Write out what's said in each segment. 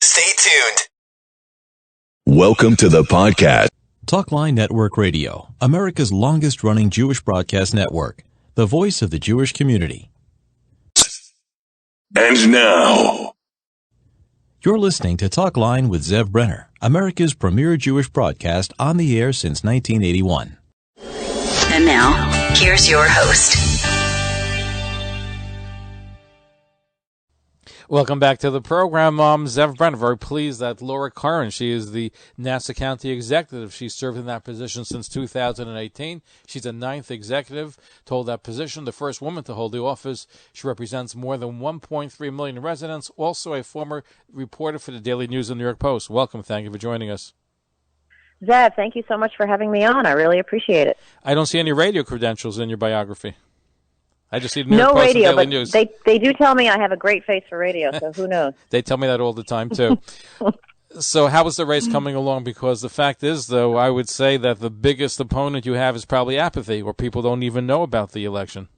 Stay tuned. Welcome to the podcast. Talkline Network Radio, America's longest-running Jewish broadcast network, the voice of the Jewish community. And now, You're listening to Talkline with Zev Brenner, America's premier Jewish broadcast on the air since 1981. And now, here's your host. Welcome back to the program. Zev Brenner, very pleased that Laura Curran, she is the Nassau County executive. She's served in that position since 2018. She's a ninth executive to hold that position, the first woman to hold the office. She represents more than 1.3 million residents, also a former reporter for the Daily News and New York Post. Welcome. Thank you for joining us. Zev, thank you so much for having me on. I really appreciate it. I don't see any radio credentials in your biography. I just see the New York No Post radio, and Daily but News. they do tell me I have a great face for radio, so who knows? They tell me that all the time, too. So how is the race coming along? Because the fact is, though, I would say that the biggest opponent you have is probably apathy, or people don't even know about the election.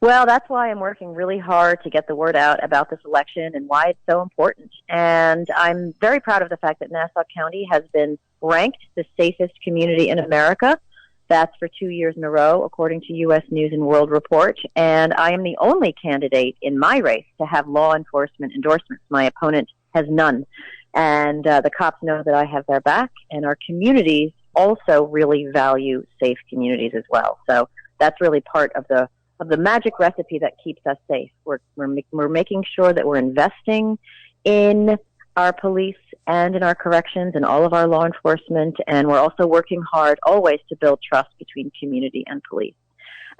Well, that's why I'm working really hard to get the word out about this election and why it's so important. And I'm very proud of the fact that Nassau County has been ranked the safest community in America. That's for 2 years in a row, according to U.S. News and World Report. And I am the only candidate in my race to have law enforcement endorsements. My opponent has none. And the cops know that I have their back. And our communities also really value safe communities as well. So that's really part of the magic recipe that keeps us safe. We're making sure that we're investing in our police and in our corrections and all of our law enforcement, and we're also working hard always to build trust between community and police.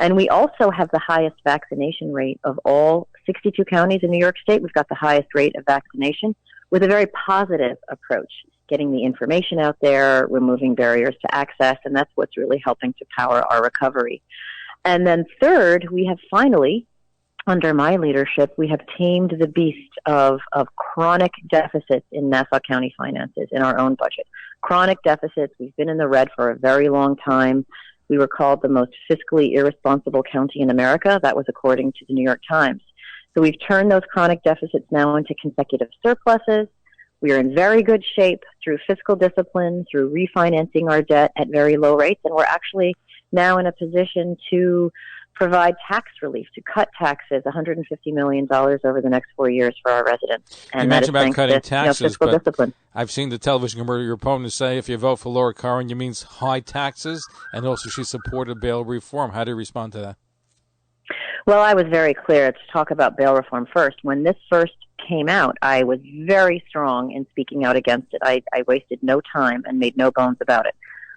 And we also have the highest vaccination rate of all 62 counties in New York State. We've got the highest rate of vaccination with a very positive approach, getting the information out there, removing barriers to access, and that's what's really helping to power our recovery. And then third, we have finally, under my leadership, we have tamed the beast of chronic deficits in Nassau County finances in our own budget. Chronic deficits, we've been in the red for a very long time. We were called the most fiscally irresponsible county in America. That was according to the New York Times. So we've turned those chronic deficits now into consecutive surpluses. We are in very good shape through fiscal discipline, through refinancing our debt at very low rates, and we're actually now in a position to provide tax relief, to cut taxes, $150 million over the next 4 years for our residents. And you that is mentioned about cutting taxes, fiscal but discipline. I've seen the television commercial your opponents say if you vote for Laura Curran, you means high taxes, and also she supported bail reform. How do you respond to that? Well, I was very clear to talk about bail reform first. When this first came out, I was very strong in speaking out against it. I wasted no time and made no bones about it.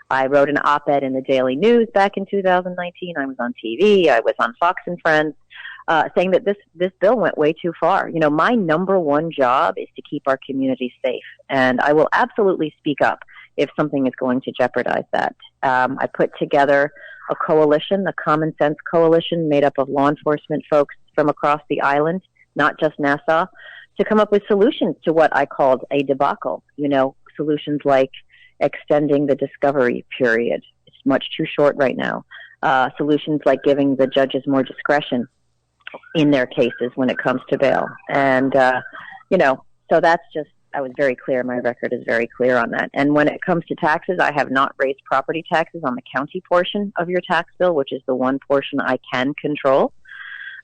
I wrote an op-ed in the Daily News back in 2019. I was on TV. I was on Fox and Friends, saying that this bill went way too far. You know, my number one job is to keep our community safe, and I will absolutely speak up if something is going to jeopardize that. I put together a coalition, a common sense coalition made up of law enforcement folks from across the island, not just Nassau, to come up with solutions to what I called a debacle. You know, solutions like extending the discovery period. It's much too short right now. Solutions like giving the judges more discretion in their cases when it comes to bail. And, so that's just, I was very clear. My record is very clear on that. And when it comes to taxes, I have not raised property taxes on the county portion of your tax bill, which is the one portion I can control.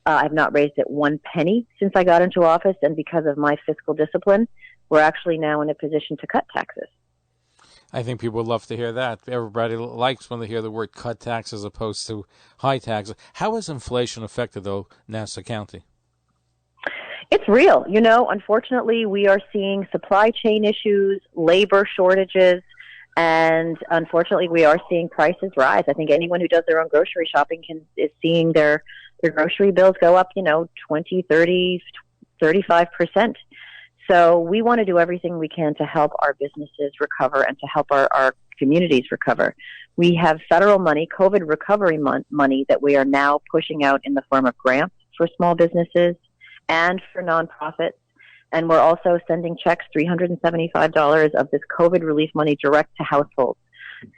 I've not raised it 1 penny since I got into office. And because of my fiscal discipline, we're actually now in a position to cut taxes. I think people would love to hear that. Everybody likes when they hear the word cut tax as opposed to high taxes. How has inflation affected, though, Nassau County? It's real. You know, unfortunately, we are seeing supply chain issues, labor shortages, and unfortunately, we are seeing prices rise. I think anyone who does their own grocery shopping is seeing their grocery bills go up, 20, 30, 35%. So we want to do everything we can to help our businesses recover and to help our communities recover. We have federal money, COVID recovery money, that we are now pushing out in the form of grants for small businesses and for nonprofits. And we're also sending checks, $375 of this COVID relief money direct to households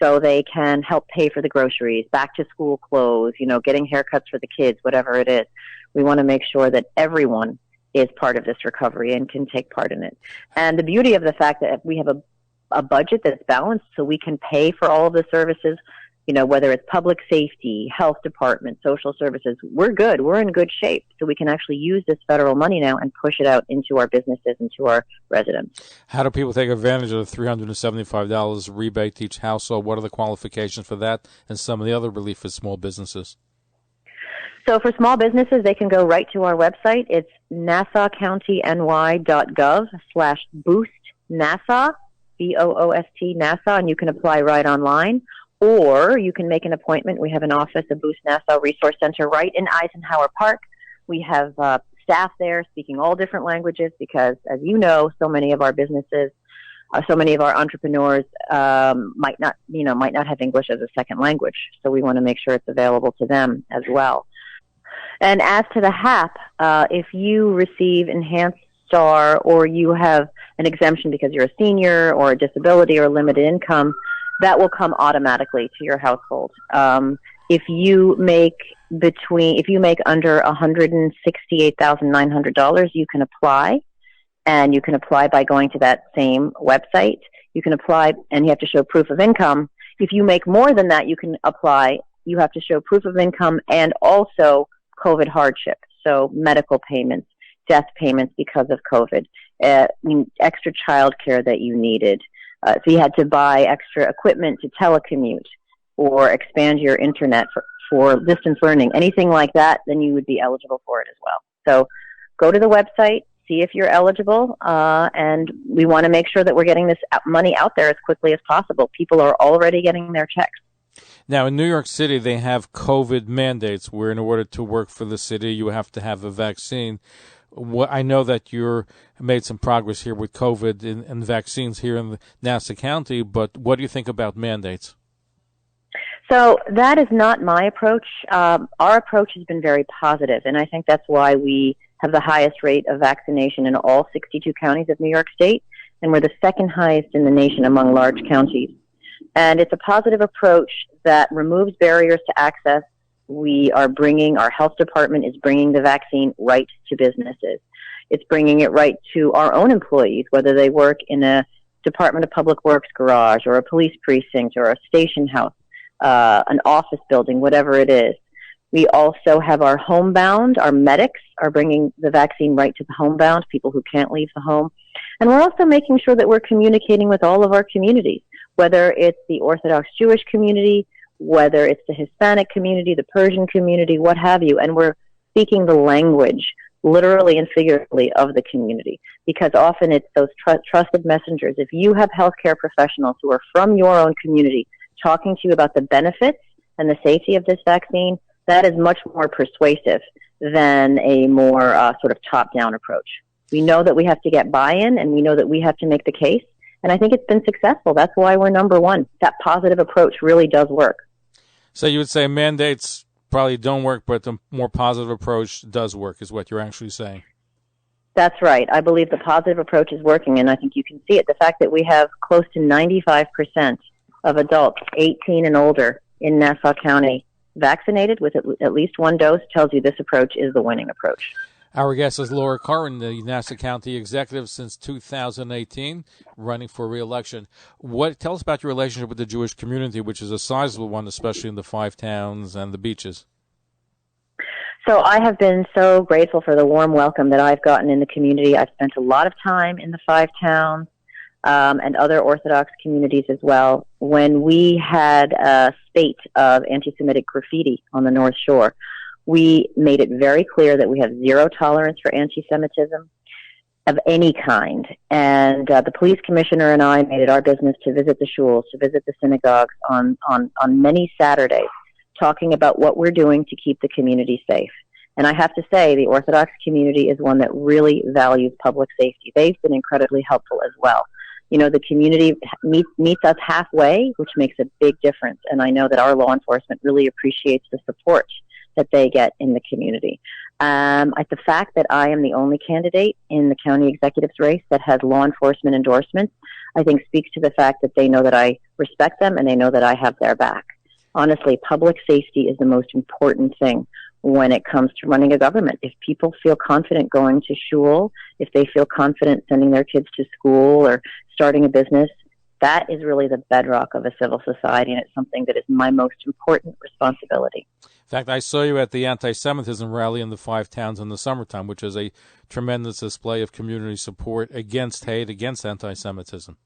so they can help pay for the groceries, back to school clothes, getting haircuts for the kids, whatever it is. We want to make sure that everyone is part of this recovery and can take part in it. And the beauty of the fact that we have a budget that's balanced so we can pay for all of the services, whether it's public safety, health department, social services, we're good. We're in good shape. So we can actually use this federal money now and push it out into our businesses and to our residents. How do people take advantage of the $375 rebate to each household? What are the qualifications for that and some of the other relief for small businesses? So for small businesses, they can go right to our website. It's nassaucountyny.gov/boost Nassau, BOOST Nassau, and you can apply right online. Or you can make an appointment. We have an office, a Boost Nassau Resource Center right in Eisenhower Park. We have staff there speaking all different languages because, as you know, so many of our businesses, so many of our entrepreneurs might not have English as a second language. So we want to make sure it's available to them as well. And as to the HAP, if you receive Enhanced Star or you have an exemption because you're a senior or a disability or limited income, that will come automatically to your household. If you make under $168,900, you can apply, and you can apply by going to that same website. You can apply, and you have to show proof of income. If you make more than that, you can apply. You have to show proof of income and also COVID hardship, so medical payments, death payments because of COVID, extra child care that you needed. If you had to buy extra equipment to telecommute or expand your internet for distance learning, anything like that, then you would be eligible for it as well. So go to the website, see if you're eligible, and we want to make sure that we're getting this money out there as quickly as possible. People are already getting their checks. Now, in New York City, they have COVID mandates where in order to work for the city, you have to have a vaccine. I know that you've made some progress here with COVID and vaccines here in Nassau County, but what do you think about mandates? So that is not my approach. Our approach has been very positive, and I think that's why we have the highest rate of vaccination in all 62 counties of New York State, and we're the second highest in the nation among large counties. And it's a positive approach that removes barriers to access. Our health department is bringing the vaccine right to businesses. It's bringing it right to our own employees, whether they work in a Department of Public Works garage or a police precinct or a station house, an office building, whatever it is. We also have our homebound. Our medics are bringing the vaccine right to the homebound, people who can't leave the home. And we're also making sure that we're communicating with all of our communities, whether it's the Orthodox Jewish community, whether it's the Hispanic community, the Persian community, what have you. And we're speaking the language, literally and figuratively, of the community, because often it's those trusted messengers. If you have healthcare professionals who are from your own community talking to you about the benefits and the safety of this vaccine, that is much more persuasive than a more sort of top-down approach. We know that we have to get buy-in, and we know that we have to make the case, and I think it's been successful. That's why we're number one. That positive approach really does work. So you would say mandates probably don't work, but the more positive approach does work, is what you're actually saying. That's right. I believe the positive approach is working, and I think you can see it. The fact that we have close to 95% of adults 18 and older in Nassau County vaccinated with at least one dose tells you this approach is the winning approach. Our guest is Laura Curran, the Nassau County executive since 2018, running for re-election. Tell us about your relationship with the Jewish community, which is a sizable one, especially in the 5 towns and the beaches. So I have been so grateful for the warm welcome that I've gotten in the community. I've spent a lot of time in the 5 towns and other Orthodox communities as well. When we had a spate of anti-Semitic graffiti on the North Shore, we made it very clear that we have zero tolerance for anti-Semitism of any kind. And the police commissioner and I made it our business to visit the shuls, to visit the synagogues on many Saturdays, talking about what we're doing to keep the community safe. And I have to say, the Orthodox community is one that really values public safety. They've been incredibly helpful as well. You know, the community meets us halfway, which makes a big difference. And I know that our law enforcement really appreciates the support that they get in the community. The fact that I am the only candidate in the county executive's race that has law enforcement endorsements, I think speaks to the fact that they know that I respect them and they know that I have their back. Honestly, public safety is the most important thing. when it comes to running a government. If people feel confident going to shul, if they feel confident sending their kids to school or starting a business, that is really the bedrock of a civil society, and it's something that is my most important responsibility. In fact, I saw you at the anti-Semitism rally in the Five Towns in the summertime, which is a tremendous display of community support against hate, against anti-Semitism.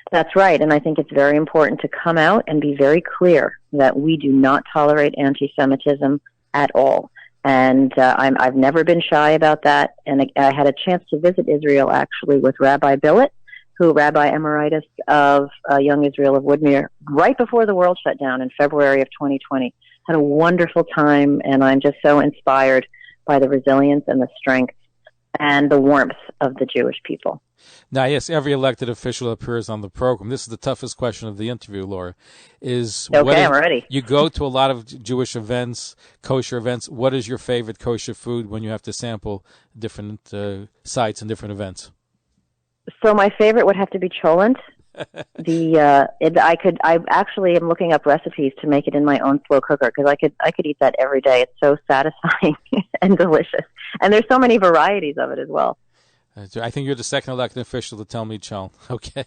That's right, and I think it's very important to come out and be very clear that we do not tolerate anti-Semitism at all. And I've never been shy about that, and I had a chance to visit Israel, actually, with Rabbi Billet, Rabbi Emeritus of Young Israel of Woodmere, right before the world shut down in February of 2020. Had a wonderful time, and I'm just so inspired by the resilience and the strength and the warmth of the Jewish people. Now, yes, every elected official appears on the program. This is the toughest question of the interview, Laura. Okay, I'm ready. You go to a lot of Jewish events, kosher events. What is your favorite kosher food when you have to sample different sites and different events? So my favorite would have to be cholent. I actually am looking up recipes to make it in my own slow cooker because I could eat that every day. It's so satisfying and delicious, and there's so many varieties of it as well. I think you're the second elected official to tell me cholent. Okay.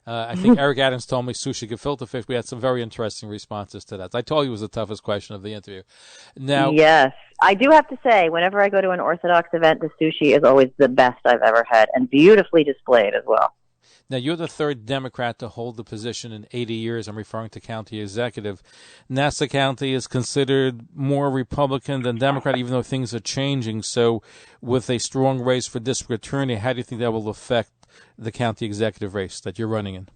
I think Eric Adams told me sushi, gefilte fish. We had some very interesting responses to that. I told you it was the toughest question of the interview. Now, yes, I do have to say, whenever I go to an Orthodox event, the sushi is always the best I've ever had, and beautifully displayed as well. Now, you're the third Democrat to hold the position in 80 years. I'm referring to county executive. Nassau County is considered more Republican than Democrat, even though things are changing. So with a strong race for district attorney, how do you think that will affect the county executive race that you're running in?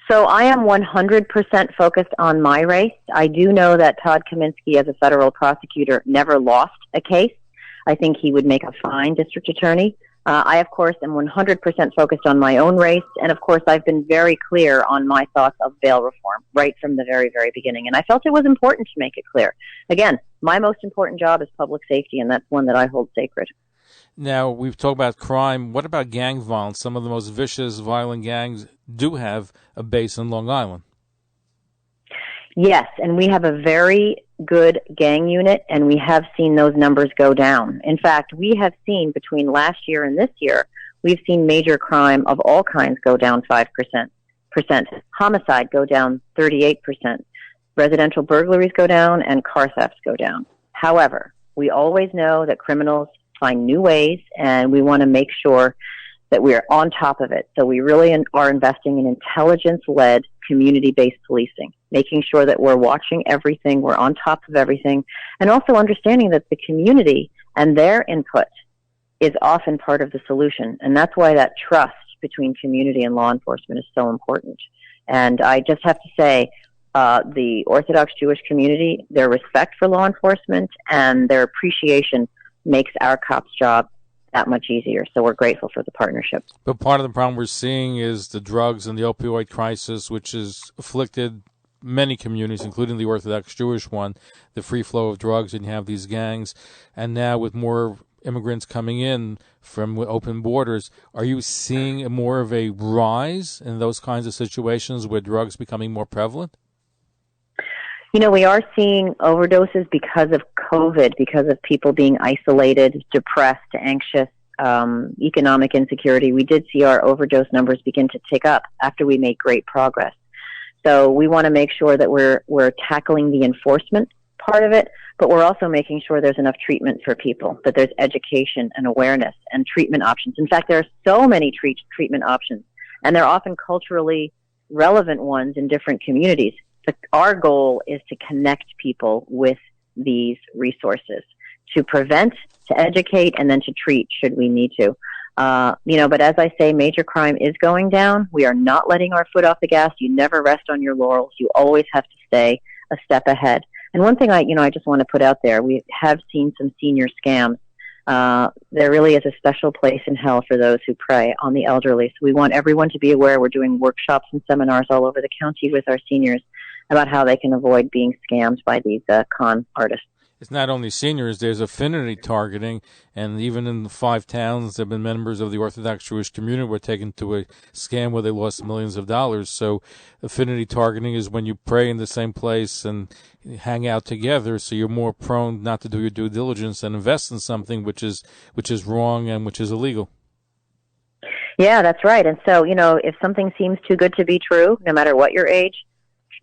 So I am 100% focused on my race. I do know that Todd Kaminsky, as a federal prosecutor, never lost a case. I think he would make a fine district attorney. I, of course, am 100% focused on my own race, and, of course, I've been very clear on my thoughts of bail reform right from the very, very beginning, and I felt it was important to make it clear. Again, my most important job is public safety, and that's one that I hold sacred. Now, we've talked about crime. What about gang violence? Some of the most vicious, violent gangs do have a base in Long Island. Yes, and we have a very good gang unit, and we have seen those numbers go down. In fact, we have seen between last year and this year, we've seen major crime of all kinds go down 5%. Homicide go down 38%. Residential burglaries go down, and car thefts go down. However, we always know that criminals find new ways, and we want to make sure that we are on top of it. So we really are investing in intelligence-led, community-based policing, making sure that we're watching everything, we're on top of everything, and also understanding that the community and their input is often part of the solution. And that's why that trust between community and law enforcement is so important. And I just have to say, the Orthodox Jewish community, their respect for law enforcement and their appreciation makes our cops' job that much easier. So we're grateful for the partnership. But part of the problem we're seeing is the drugs and the opioid crisis, which has afflicted many communities, including the Orthodox Jewish one, the free flow of drugs, and you have these gangs. And now with more immigrants coming in from open borders, are you seeing more of a rise in those kinds of situations where drugs becoming more prevalent? You know, we are seeing overdoses because of COVID, because of people being isolated, depressed, anxious, economic insecurity. We did see our overdose numbers begin to tick up after we made great progress. So we want to make sure that we're tackling the enforcement part of it, but we're also making sure there's enough treatment for people, that there's education and awareness and treatment options. In fact, there are so many treatment options, and they're often culturally relevant ones in different communities. But our goal is to connect people with these resources, to prevent, to educate, and then to treat should we need to. But as I say, major crime is going down. We are not letting our foot off the gas. You never rest on your laurels. You always have to stay a step ahead. And one thing I just want to put out there, we have seen some senior scams. There really is a special place in hell for those who prey on the elderly. So we want everyone to be aware. We're doing workshops and seminars all over the county with our seniors about how they can avoid being scammed by these con artists. It's not only seniors, there's affinity targeting, and even in the 5 towns there have been members of the Orthodox Jewish community were taken to a scam where they lost millions of dollars. So affinity targeting is when you pray in the same place and hang out together, so you're more prone not to do your due diligence and invest in something which is wrong and which is illegal. Yeah, that's right. And so, if something seems too good to be true, no matter what your age,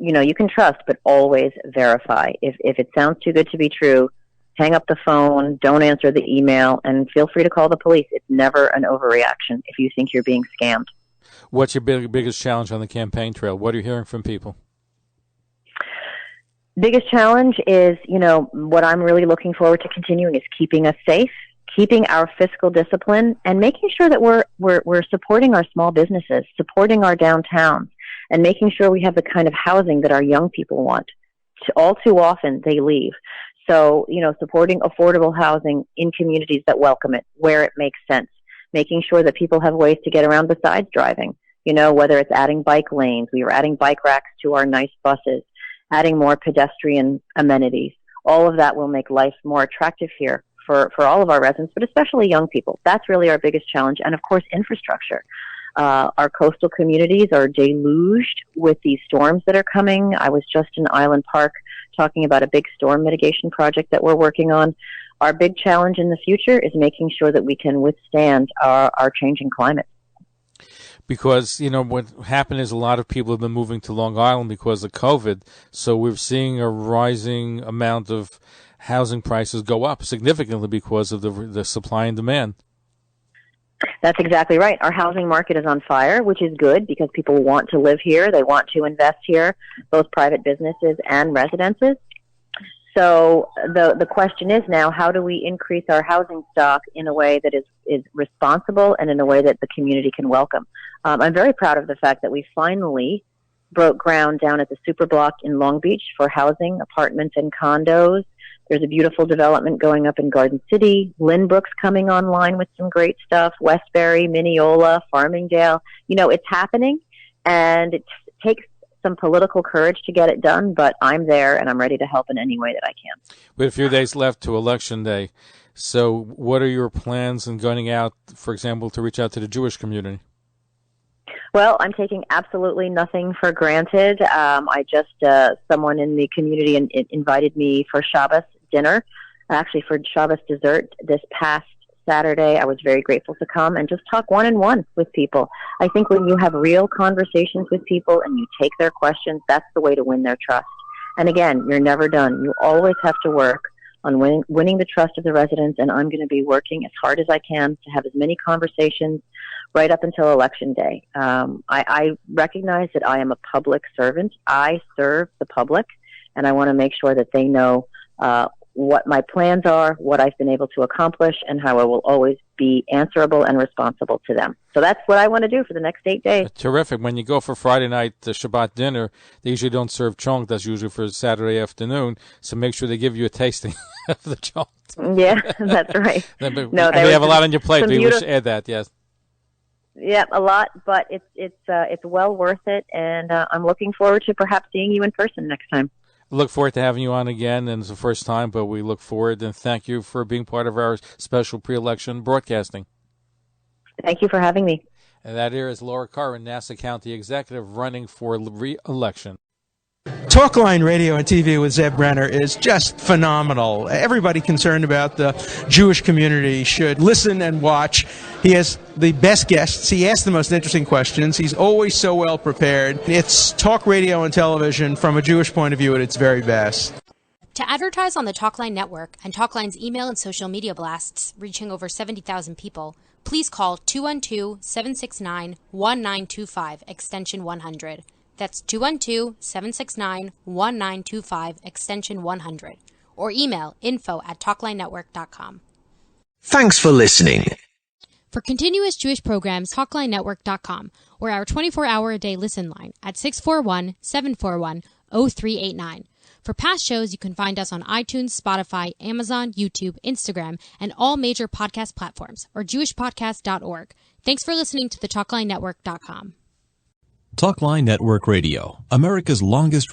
you can trust, but always verify. If it sounds too good to be true, hang up the phone, don't answer the email, and feel free to call the police. It's never an overreaction if you think you're being scammed. What's your biggest challenge on the campaign trail? What are you hearing from people? Biggest challenge is, what I'm really looking forward to continuing is keeping us safe, keeping our fiscal discipline, and making sure that we're supporting our small businesses, supporting our downtowns, and making sure we have the kind of housing that our young people want. All too often, they leave. So, supporting affordable housing in communities that welcome it, where it makes sense, making sure that people have ways to get around besides driving, whether it's adding bike lanes. We were adding bike racks to our nice buses, adding more pedestrian amenities. All of that will make life more attractive here for all of our residents, but especially young people. That's really our biggest challenge. And, of course, infrastructure. Our coastal communities are deluged with these storms that are coming. I was just in Island Park talking about a big storm mitigation project that we're working on. Our big challenge in the future is making sure that we can withstand our changing climate. Because, what happened is a lot of people have been moving to Long Island because of COVID, so we're seeing a rising amount of housing prices go up significantly because of the supply and demand. That's exactly right. Our housing market is on fire, which is good because people want to live here. They want to invest here, both private businesses and residences. So the question is now, how do we increase our housing stock in a way that is responsible and in a way that the community can welcome? I'm very proud of the fact that we finally broke ground down at the Superblock in Long Beach for housing, apartments, and condos. There's a beautiful development going up in Garden City. Lynbrook's coming online with some great stuff. Westbury, Mineola, Farmingdale. It's happening, and it takes some political courage to get it done, but I'm there, and I'm ready to help in any way that I can. We have a few days left to Election Day. So what are your plans in going out, for example, to reach out to the Jewish community? Well, I'm taking absolutely nothing for granted. Someone in the community invited me for Shabbos dinner, actually for Shabbos dessert this past Saturday. I was very grateful to come and just talk one-on-one with people. I think when you have real conversations with people and you take their questions, that's the way to win their trust. And again, you're never done. You always have to work on winning the trust of the residents, and I'm going to be working as hard as I can to have as many conversations right up until Election Day. I recognize that I am a public servant. I serve the public, and I want to make sure that they know what my plans are, what I've been able to accomplish, and how I will always be answerable and responsible to them. So that's what I want to do for the next 8 days. Terrific. When you go for Friday night Shabbat dinner, they usually don't serve chonk. That's usually for Saturday afternoon. So make sure they give you a tasting of the chonk. Yeah, that's right. No, you have a lot on your plate, but you should add that, yes. Yeah, a lot, but it's well worth it, and I'm looking forward to perhaps seeing you in person next time. Look forward to having you on again, and it's the first time, but we look forward, and thank you for being part of our special pre-election broadcasting. Thank you for having me. And that here is Laura Curran, Nassau County Executive, running for re-election. Talkline radio and TV with Zev Brenner is just phenomenal. Everybody concerned about the Jewish community should listen and watch. He has the best guests. He asks the most interesting questions. He's always so well prepared. It's talk radio and television from a Jewish point of view at its very best. To advertise on the Talkline network and Talkline's email and social media blasts reaching over 70,000 people, please call 212-769-1925, extension 100. That's 212-769-1925, extension 100. Or email info@talklinenetwork.com. Thanks for listening. For continuous Jewish programs, talklinenetwork.com, or our 24-hour-a-day listen line at 641-741-0389. For past shows, you can find us on iTunes, Spotify, Amazon, YouTube, Instagram, and all major podcast platforms, or jewishpodcast.org. Thanks for listening to the talklinenetwork.com. Talkline Network Radio, America's longest